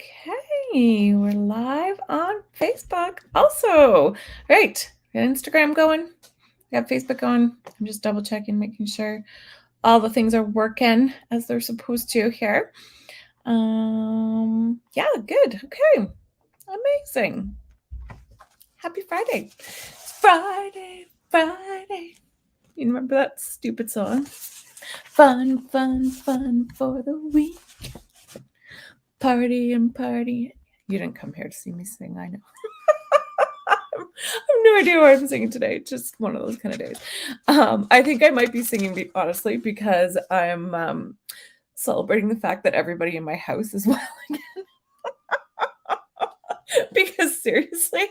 Okay, we're live on Facebook also. Right, got Instagram going, got Facebook going. I'm just double checking, making sure all the things are working as they're supposed to here. Yeah, good. Okay, amazing. Happy Friday. It's Friday, Friday. You remember that stupid song? Fun, fun, fun for the week. Party and party. You didn't come here to see me sing, I know. I have no idea what I'm singing today. Just one of those kind of days. I think I might be singing, honestly, because I'm celebrating the fact that everybody in my house is well again. Because seriously,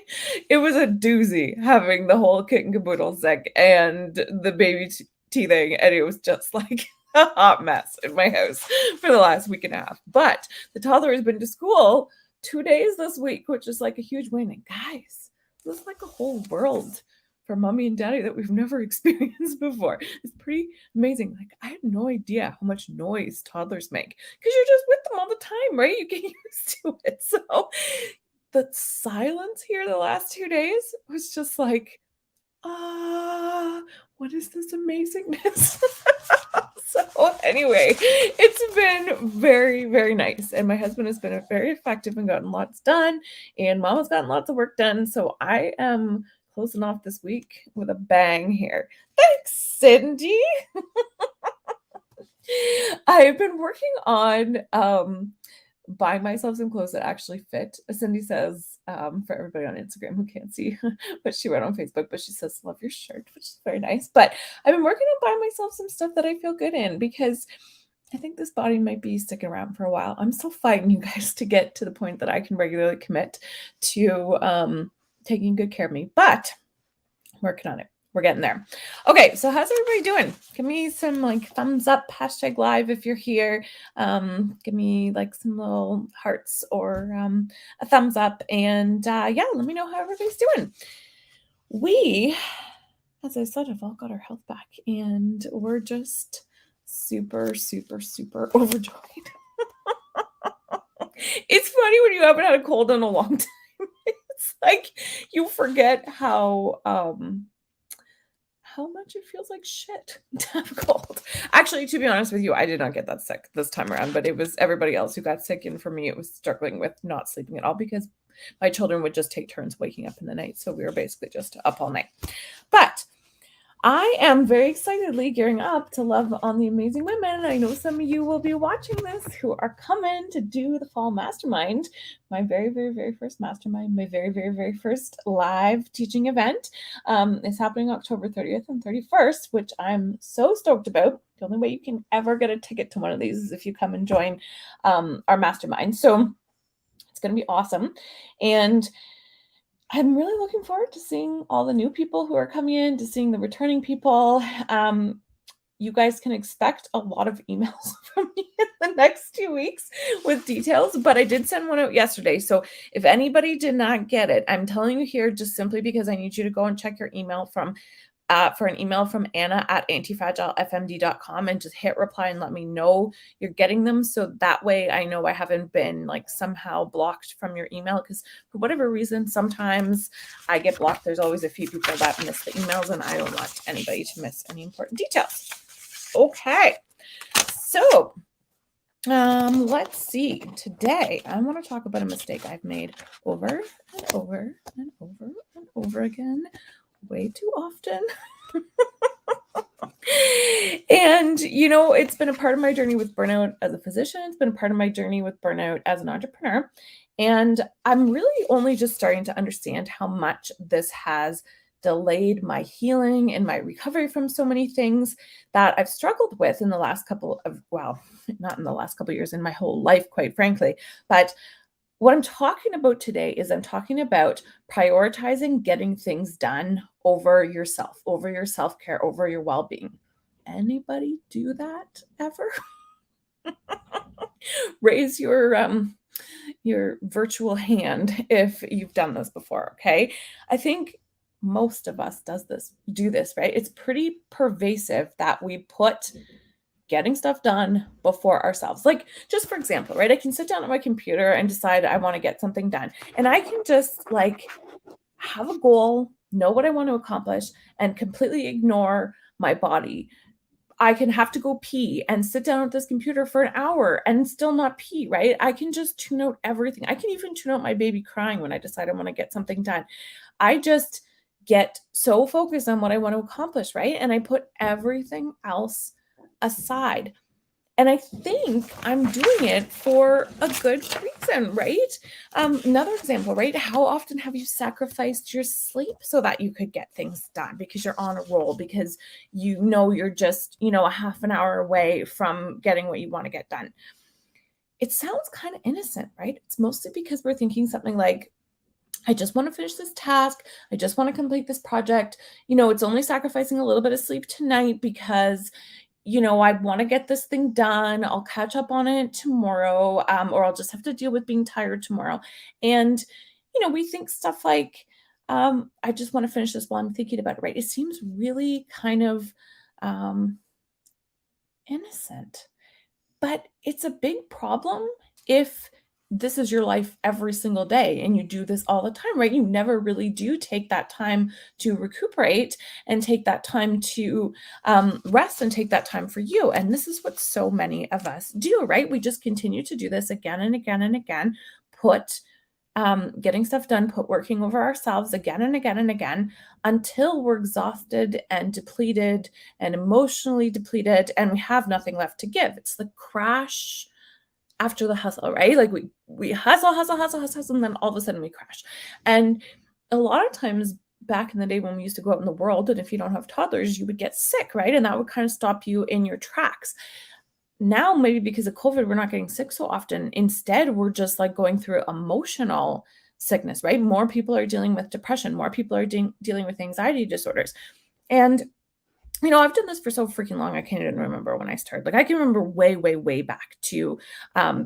it was a doozy having the whole kit and caboodle sick and the baby teething, and it was just like a hot mess in my house for the last week and a half. But the toddler has been to school 2 days this week, which is like a huge win. And guys, this is like a whole world for mommy and daddy that we've never experienced before. It's pretty amazing. Like, I had no idea how much noise toddlers make because you're just with them all the time, right? You get used to it. So the silence here the last 2 days was just like, "Ah, what is this amazingness?" So, anyway, it's been very, very nice, and my husband has been very effective and gotten lots done, and mom has gotten lots of work done, so I am closing off this week with a bang here. Thanks, Cindy. I've been working on, buying myself some clothes that actually fit. Cindy says, for everybody on Instagram who can't see what she wrote on Facebook, but she says, love your shirt, which is very nice. But I've been working on buying myself some stuff that I feel good in because I think this body might be sticking around for a while. I'm still fighting, you guys, to get to the point that I can regularly commit to taking good care of me, but I'm working on it. We're getting there. Okay, so how's everybody doing? Give me some like thumbs up, hashtag live if you're here. Give me like some little hearts or a thumbs up. And yeah, let me know how everybody's doing. We, as I said, have all got our health back and we're just super, super, super overjoyed. It's funny when you haven't had a cold in a long time. It's like you forget how much it feels like shit to have a cold. Actually, to be honest with you, I did not get that sick this time around, but it was everybody else who got sick. And for me, it was struggling with not sleeping at all because my children would just take turns waking up in the night. So we were basically just up all night. But I am very excitedly gearing up to love on the amazing women. I know some of you will be watching this who are coming to do the fall mastermind, my very, very, very first mastermind, my very, very, very first live teaching event. It's happening October 30th and 31st, which I'm so stoked about. The only way you can ever get a ticket to one of these is if you come and join our mastermind. So it's going to be awesome. And I'm really looking forward to seeing all the new people who are coming in, to seeing the returning people. You guys can expect a lot of emails from me in the next 2 weeks with details, but I did send one out yesterday. So if anybody did not get it, I'm telling you here just simply because I need you to go and check your email for an email from Anna at antifragilefmd.com and just hit reply and let me know you're getting them. So that way I know I haven't been like somehow blocked from your email because for whatever reason, sometimes I get blocked. There's always a few people that miss the emails and I don't want anybody to miss any important details. Okay. So let's see. Today I want to talk about a mistake I've made over and over and over and over again way too often. And, it's been a part of my journey with burnout as a physician. It's been a part of my journey with burnout as an entrepreneur. And I'm really only just starting to understand how much this has delayed my healing and my recovery from so many things that I've struggled with in the last couple of, not in the last couple of years, in my whole life, quite frankly. But what I'm talking about today is I'm talking about prioritizing getting things done over yourself, over your self-care, over your well-being. Anybody do that ever? Raise your virtual hand if you've done this before, okay? I think most of us do this, right? It's pretty pervasive that we put getting stuff done before ourselves. Like, just for example, right? I can sit down at my computer and decide I want to get something done. And I can just like have a goal, know what I want to accomplish, and completely ignore my body. I can have to go pee and sit down at this computer for an hour and still not pee, right? I can just tune out everything. I can even tune out my baby crying when I decide I want to get something done. I just get so focused on what I want to accomplish, right? And I put everything else aside. And I think I'm doing it for a good reason, right? Another example, right? How often have you sacrificed your sleep so that you could get things done because you're on a roll, because you know you're just, a half an hour away from getting what you want to get done? It sounds kind of innocent, right? It's mostly because we're thinking something like, I just want to finish this task. I just want to complete this project. It's only sacrificing a little bit of sleep tonight because I want to get this thing done. I'll catch up on it tomorrow, or I'll just have to deal with being tired tomorrow. And, we think stuff like, I just want to finish this while I'm thinking about it, right? It seems really kind of innocent, but it's a big problem if this is your life every single day and you do this all the time, right? You never really do take that time to recuperate and take that time to rest and take that time for you. And this is what so many of us do, right? We just continue to do this again and again and again, put getting stuff done, put working over ourselves again and again and again until we're exhausted and depleted and emotionally depleted and we have nothing left to give. It's the crash after the hustle, right? Like we hustle, and then all of a sudden we crash. And a lot of times back in the day when we used to go out in the world, and if you don't have toddlers, you would get sick, right? And that would kind of stop you in your tracks. Now, maybe because of COVID, we're not getting sick so often. Instead, we're just like going through emotional sickness, right? More people are dealing with depression. More people are dealing with anxiety disorders. And I've done this for so freaking long. I can't even remember when I started. Like I can remember way, way, way back to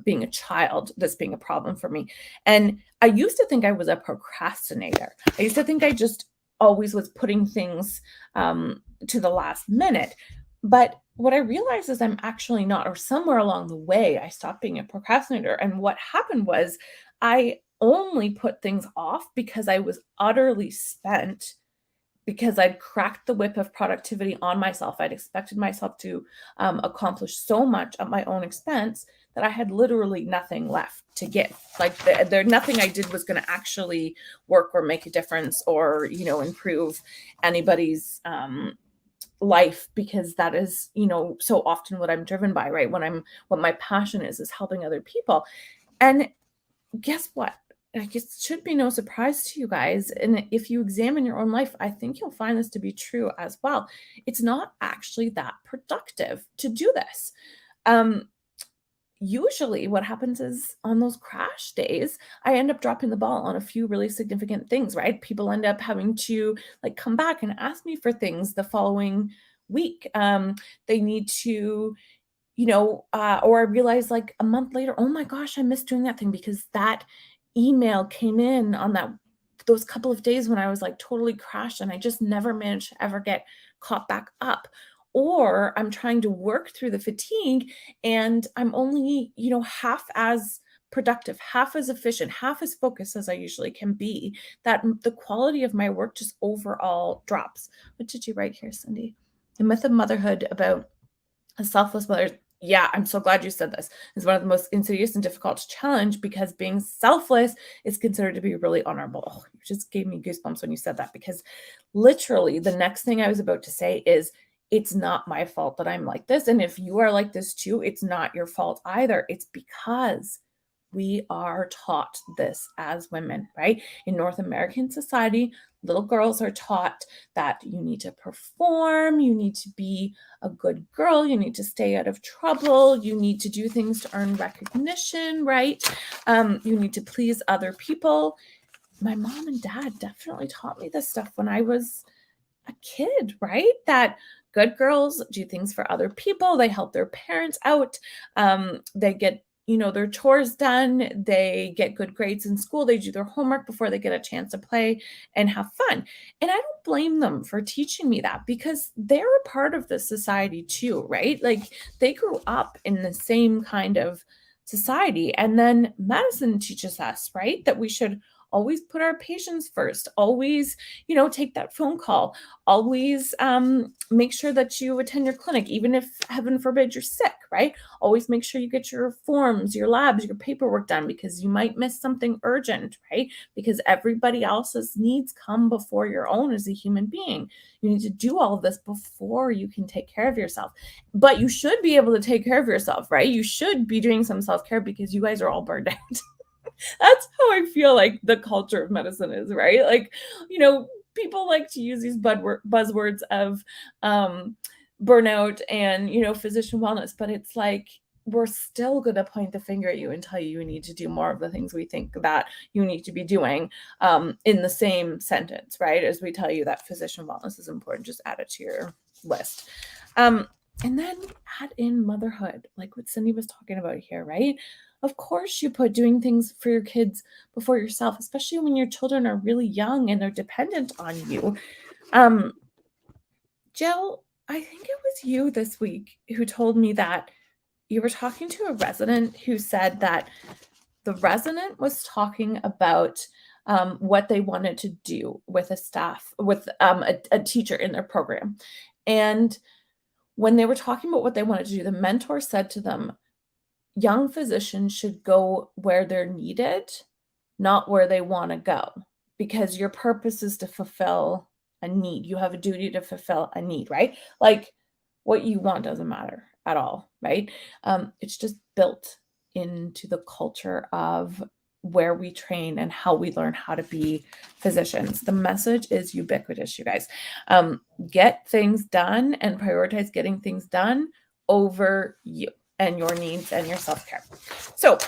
being a child, this being a problem for me. And I used to think I was a procrastinator. I used to think I just always was putting things to the last minute. But what I realized is I'm actually not, or somewhere along the way, I stopped being a procrastinator. And what happened was I only put things off because I was utterly spent, because I'd cracked the whip of productivity on myself. I'd expected myself to accomplish so much at my own expense that I had literally nothing left to give. Like there nothing I did was going to actually work or make a difference or, improve anybody's life, because that is, so often what I'm driven by, right? What my passion is helping other people. And guess what? Like, it should be no surprise to you guys. And if you examine your own life, I think you'll find this to be true as well. It's not actually that productive to do this. Usually what happens is on those crash days, I end up dropping the ball on a few really significant things, right? People end up having to like come back and ask me for things the following week. They need to, or I realize like a month later, oh my gosh, I missed doing that thing because that email came in on those couple of days when I was like totally crashed and I just never managed to ever get caught back up. Or I'm trying to work through the fatigue and I'm only, half as productive, half as efficient, half as focused as I usually can be, that the quality of my work just overall drops. What did you write here, Cindy? The myth of motherhood about a selfless mother. Yeah, I'm so glad you said this. It's one of the most insidious and difficult to challenge because being selfless is considered to be really honorable. Oh, you just gave me goosebumps when you said that, because literally the next thing I was about to say is it's not my fault that I'm like this. And if you are like this too, it's not your fault either. It's because we are taught this as women, right? In North American society, little girls are taught that you need to perform, you need to be a good girl, you need to stay out of trouble, you need to do things to earn recognition, right? You need to please other people. My mom and dad definitely taught me this stuff when I was a kid, right? That good girls do things for other people. They help their parents out. They get their chores done, they get good grades in school, they do their homework before they get a chance to play and have fun. And I don't blame them for teaching me that because they're a part of the society too, right? Like they grew up in the same kind of society. And then medicine teaches us, right, that we should always put our patients first, always, take that phone call, always make sure that you attend your clinic, even if heaven forbid you're sick, right? Always make sure you get your forms, your labs, your paperwork done because you might miss something urgent, right? Because everybody else's needs come before your own as a human being. You need to do all of this before you can take care of yourself. But you should be able to take care of yourself, right? You should be doing some self-care because you guys are all burned out. That's how I feel like the culture of medicine is, right? Like, people like to use these buzzwords of burnout and, physician wellness, but it's like we're still going to point the finger at you and tell you need to do more of the things we think that you need to be doing in the same sentence, right? As we tell you that physician wellness is important, just add it to your list. And then add in motherhood, like what Cindy was talking about here, right? Of course, you put doing things for your kids before yourself, especially when your children are really young and they're dependent on you. Jill, I think it was you this week who told me that you were talking to a resident who said that the resident was talking about what they wanted to do with a staff, with a teacher in their program. And when they were talking about what they wanted to do, the mentor said to them, young physicians should go where they're needed, not where they want to go, because your purpose is to fulfill a need. You have a duty to fulfill a need, right? Like what you want doesn't matter at all, right? It's just built into the culture of where we train and how we learn how to be physicians. The message is ubiquitous, you guys. Get things done and prioritize getting things done over you and your needs and your self-care. So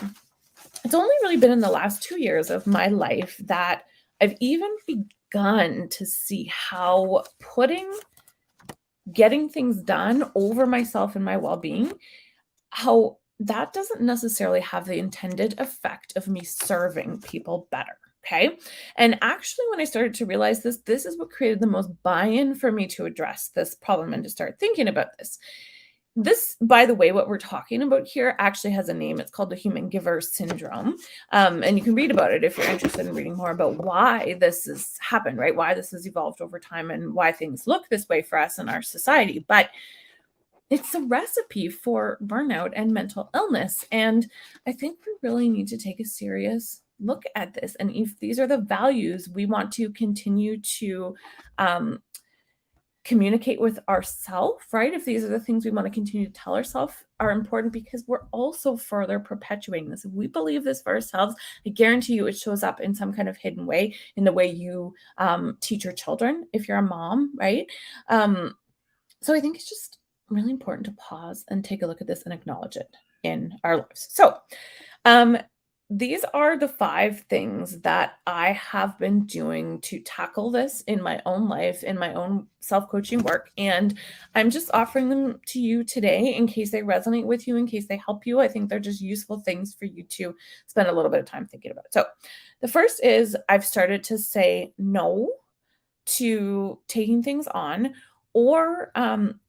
it's only really been in the last 2 years of my life that I've even begun to see how getting things done over myself and my well-being, how that doesn't necessarily have the intended effect of me serving people better. Okay. And actually, when I started to realize this is what created the most buy-in for me to address this problem and to start thinking about this. This, by the way, what we're talking about here actually has a name. It's called the human giver syndrome. And you can read about it if you're interested in reading more about why this has happened, right? Why this has evolved over time and why things look this way for us in our society. But it's a recipe for burnout and mental illness. And I think we really need to take a serious look at this. And if these are the values we want to continue to communicate with ourselves, right? If these are the things we want to continue to tell ourselves are important, because we're also further perpetuating this. If we believe this for ourselves, I guarantee you it shows up in some kind of hidden way in the way you teach your children, if you're a mom, right? So I think it's just really important to pause and take a look at this and acknowledge it in our lives. So these are the 5 things that I have been doing to tackle this in my own life, in my own self-coaching work. And I'm just offering them to you today in case they resonate with you, in case they help you. I think they're just useful things for you to spend a little bit of time thinking about. So the first is I've started to say no to taking things on, or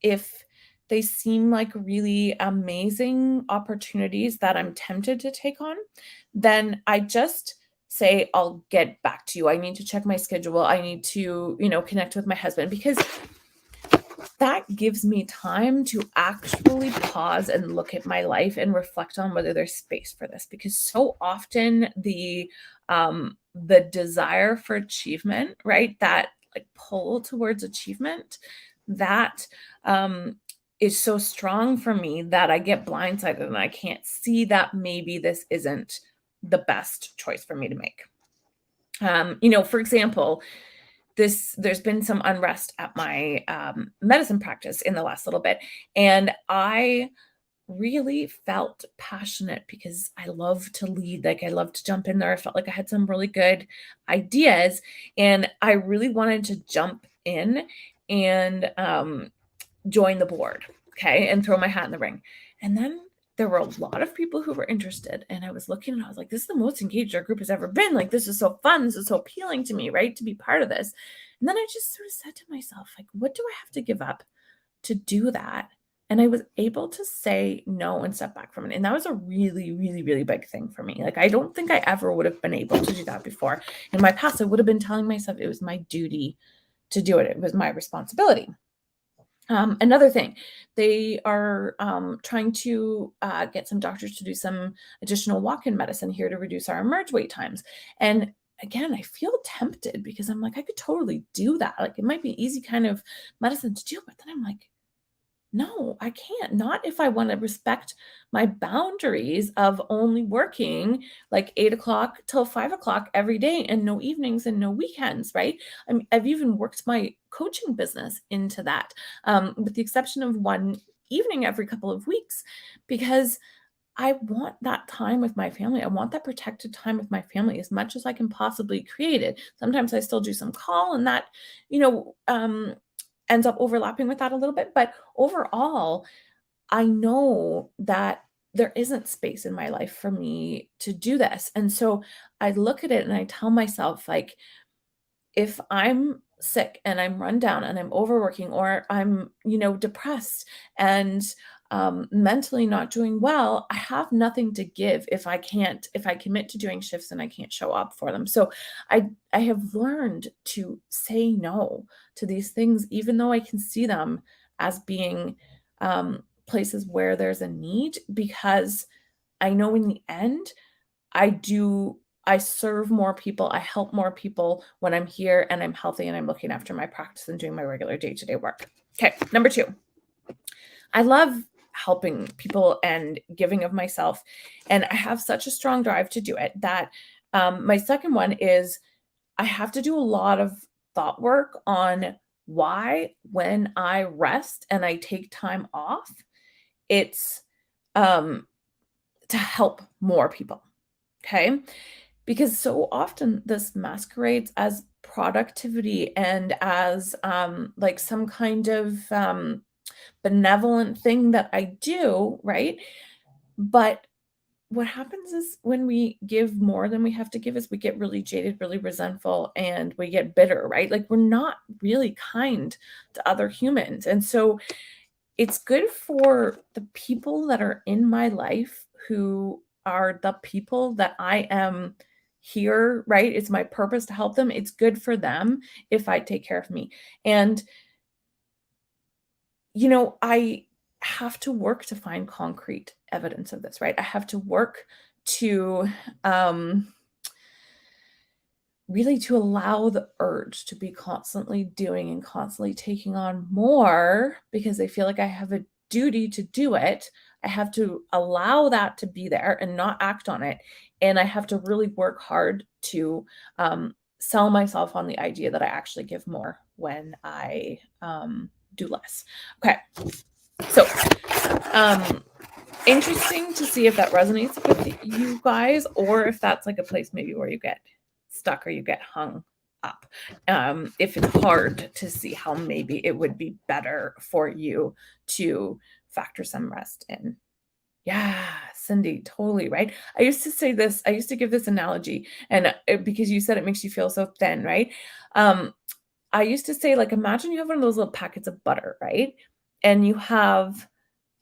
if they seem like really amazing opportunities that I'm tempted to take on, then I just say, I'll get back to you. I need to check my schedule. I need to, connect with my husband, because that gives me time to actually pause and look at my life and reflect on whether there's space for this. Because so often the desire for achievement, right, that like pull towards achievement, that is so strong for me that I get blindsided and I can't see that maybe this isn't the best choice for me to make. For example, there's been some unrest at my medicine practice in the last little bit, and I really felt passionate because I love to lead. Like I love to jump in there. I felt like I had some really good ideas, and I really wanted to jump in and join the board, okay, and throw my hat in the ring. And then there were a lot of people who were interested, and I was looking and I was like, this is the most engaged our group has ever been. Like, this is so fun. This is so appealing to me, right? To be part of this. And then I just sort of said to myself, like, what do I have to give up to do that? And I was able to say no and step back from it. And that was a really, really, really big thing for me. Like, I don't think I ever would have been able to do that before. In my past, I would have been telling myself it was my duty to do it. It was my responsibility. Another thing, they are trying to get some doctors to do some additional walk-in medicine here to reduce our emerge wait times. And again, I feel tempted because I'm like, I could totally do that. Like, it might be easy kind of medicine to do, but then I'm like, no, I can't. Not if I want to respect my boundaries of only working like 8 o'clock till 5 o'clock every day and no evenings and no weekends, right? I've even worked my coaching business into that, with the exception of one evening every couple of weeks, because I want that time with my family. I want that protected time with my family as much as I can possibly create it. Sometimes I still do some call and that, you know, ends up overlapping with that a little bit. But overall, I know that there isn't space in my life for me to do this. And so I look at it and I tell myself, like, if I'm sick and I'm run down and I'm overworking or I'm, depressed and mentally not doing well, I have nothing to give if I commit to doing shifts and I can't show up for them. So I have learned to say no to these things, even though I can see them as being places where there's a need, because I know in the end, I serve more people, I help more people when I'm here and I'm healthy and I'm looking after my practice and doing my regular day-to-day work. Okay, number 2. I love helping people and giving of myself, and I have such a strong drive to do it that my second one is I have to do a lot of thought work on why, when I rest and I take time off, it's to help more people. Okay. Because so often this masquerades as productivity and as like some kind of benevolent thing that I do, right? But what happens is when we give more than we have to give is we get really jaded, really resentful, and we get bitter, right? Like, we're not really kind to other humans. And so it's good for the people that are in my life who are the people that I am here, right? It's my purpose to help them. It's good for them if I take care of me. And, I have to work to find concrete evidence of this, right? I have to work to really to allow the urge to be constantly doing and constantly taking on more because I feel like I have a duty to do it. I have to allow that to be there and not act on it. And I have to really work hard to sell myself on the idea that I actually give more when I do less. Okay. So, interesting to see if that resonates with you guys, or if that's like a place maybe where you get stuck or you get hung up. If it's hard to see how maybe it would be better for you to factor some rest in. Yeah, Cindy, totally right. I used to give this analogy, and because you said it makes you feel so thin, right? I used to say, like, imagine you have one of those little packets of butter, right? And you have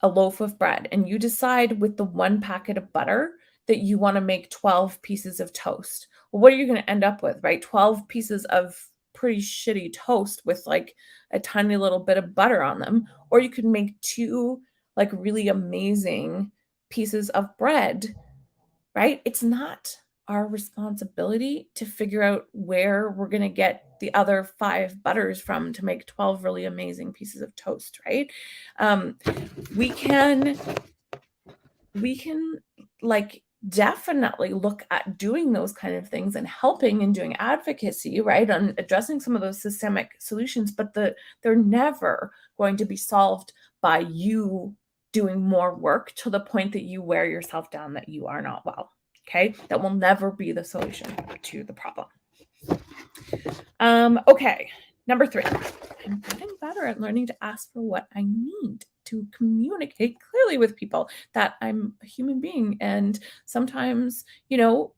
a loaf of bread, and you decide with the one packet of butter that you want to make 12 pieces of toast. Well, what are you going to end up with, right? 12 pieces of pretty shitty toast with like a tiny little bit of butter on them. Or you could make 2 like really amazing pieces of bread, right? It's not our responsibility to figure out where we're going to get the other 5 butters from to make 12 really amazing pieces of toast, right? We can like definitely look at doing those kind of things and helping and doing advocacy, right, on addressing some of those systemic solutions, but they're never going to be solved by you doing more work to the point that you wear yourself down, that you are not well. Okay, that will never be the solution to the problem. Okay, number 3, I'm getting better at learning to ask for what I need. to communicate clearly with people that I'm a human being. And sometimes,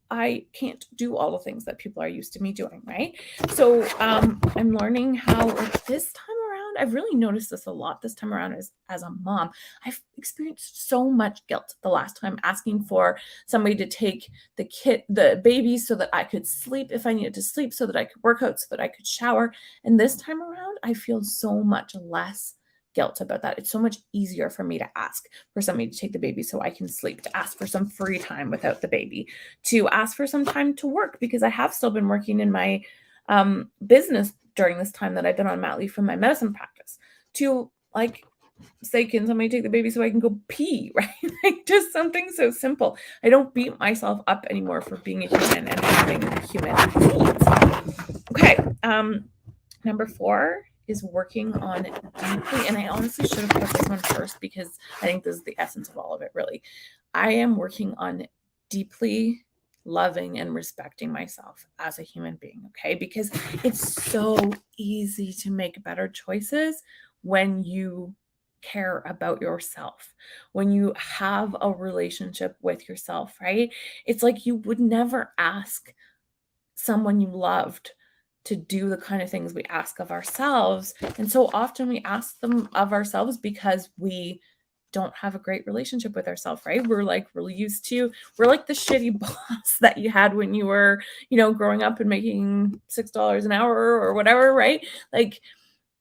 I can't do all the things that people are used to me doing, right? So I'm learning how, like, this time around, I've really noticed this a lot this time around as a mom. I've experienced so much guilt the last time asking for somebody to take the baby so that I could sleep if I needed to sleep, so that I could work out, so that I could shower. And this time around, I feel so much less guilt about that. It's so much easier for me to ask for somebody to take the baby so I can sleep, to ask for some free time without the baby, to ask for some time to work, because I have still been working in my business during this time that I've been on mat leave from my medicine practice, to like say, can somebody take the baby so I can go pee, right? Like, just something so simple. I don't beat myself up anymore for being a human and having human needs. Okay. Number 4 is working on deeply, and I honestly should have put this one first because I think this is the essence of all of it, really. I am working on deeply loving and respecting myself as a human being, okay? Because it's so easy to make better choices when you care about yourself, when you have a relationship with yourself, right? It's like you would never ask someone you loved to do the kind of things we ask of ourselves. And so often we ask them of ourselves because we don't have a great relationship with ourselves, right? We're like really used to, we're like the shitty boss that you had when you were, growing up and making $6 an hour or whatever, right? Like,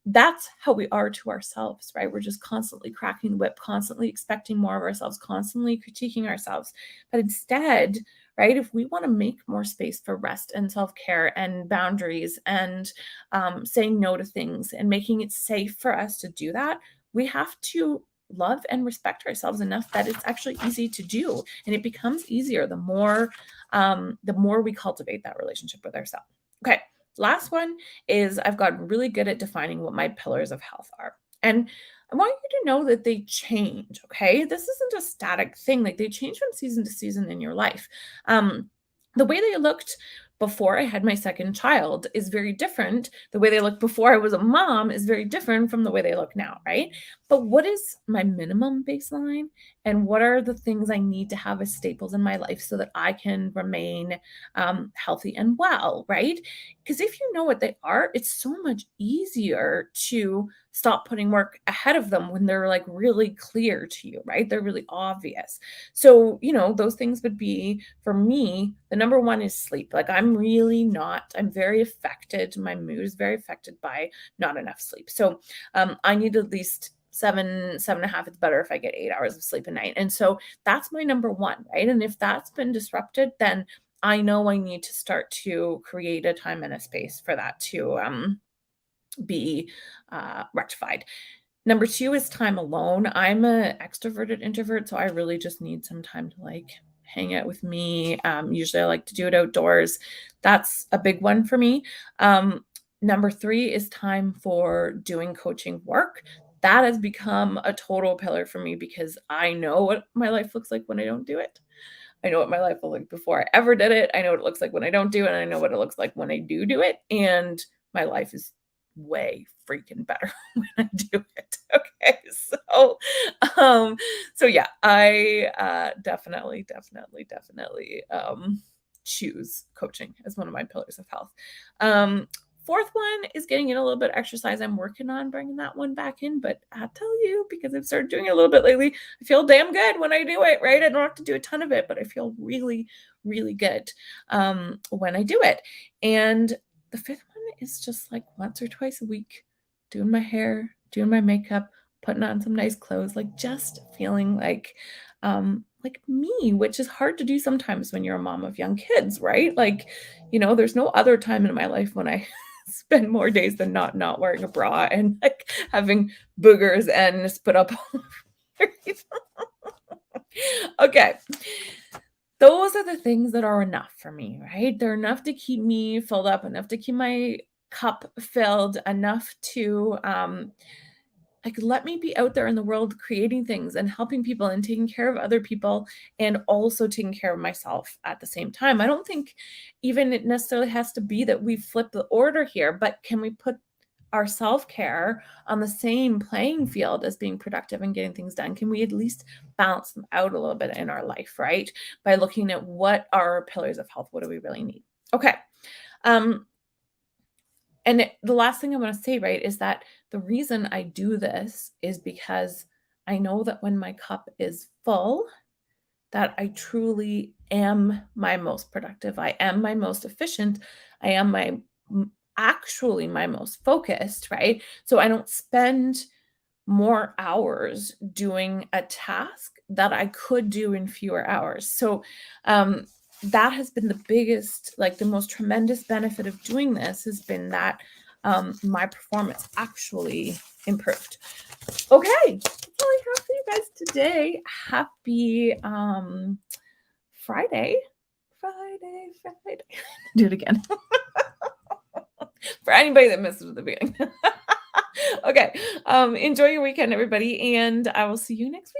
that's how we are to ourselves, right? We're just constantly cracking the whip, constantly expecting more of ourselves, constantly critiquing ourselves. But instead, right, if we want to make more space for rest and self-care and boundaries and saying no to things and making it safe for us to do that, we have to love and respect ourselves enough that it's actually easy to do. And it becomes easier the more we cultivate that relationship with ourselves. Okay. Last one is I've gotten really good at defining what my pillars of health are. And I want you to know that they change, okay? This isn't a static thing. Like, they change from season to season in your life. The way they looked before I had my second child is very different. The way they looked before I was a mom is very different from the way they look now, right? But what is my minimum baseline? And what are the things I need to have as staples in my life so that I can remain healthy and well, right? Because if you know what they are, it's so much easier to stop putting work ahead of them when they're like really clear to you, right? They're really obvious. So, those things would be, for me, the number one is sleep. Like, I'm very affected. My mood is very affected by not enough sleep. So I need at least 7.5. It's better if I get 8 hours of sleep a night. And so that's my number one, right? And if that's been disrupted, then I know I need to start to create a time and a space for that to be rectified. Number 2 is time alone. I'm an extroverted introvert, so I really just need some time to like hang out with me. Usually I like to do it outdoors. That's a big one for me. Number 3 is time for doing coaching work. That has become a total pillar for me because I know what my life looks like when I don't do it. I know what my life will look like before I ever did it. I know what it looks like when I don't do it. And I know what it looks like when I do it. And my life is way freaking better when I do it. Okay. So yeah, I definitely choose coaching as one of my pillars of health. Fourth one is getting in a little bit of exercise. I'm working on bringing that one back in, but I'll tell you, because I've started doing it a little bit lately, I feel damn good when I do it, right? I don't have to do a ton of it, but I feel really, really good when I do it. And the fifth one is just like once or twice a week, doing my hair, doing my makeup, putting on some nice clothes, like just feeling like me, which is hard to do sometimes when you're a mom of young kids, right? Like, there's no other time in my life when I spend more days than not wearing a bra and like having boogers and spit up all over. Okay. Those are the things that are enough for me, right? They're enough to keep me filled up, enough to keep my cup filled, enough to like let me be out there in the world creating things and helping people and taking care of other people and also taking care of myself at the same time. I don't think even it necessarily has to be that we flip the order here, but can we put our self-care on the same playing field as being productive and getting things done? Can we at least balance them out a little bit in our life, right? By looking at what are our pillars of health? What do we really need? Okay. Um, the last thing I want to say, right, is that the reason I do this is because I know that when my cup is full, that I truly am my most productive. I am my most efficient. I am actually my most focused, right? So I don't spend more hours doing a task that I could do in fewer hours. So um, that has been the biggest, like the most tremendous benefit of doing this has been that my performance actually improved. Okay, that's all I have for you guys today. Happy Friday. Friday. Do it again. For anybody that missed it at the beginning. Okay. Enjoy your weekend, everybody, and I will see you next week.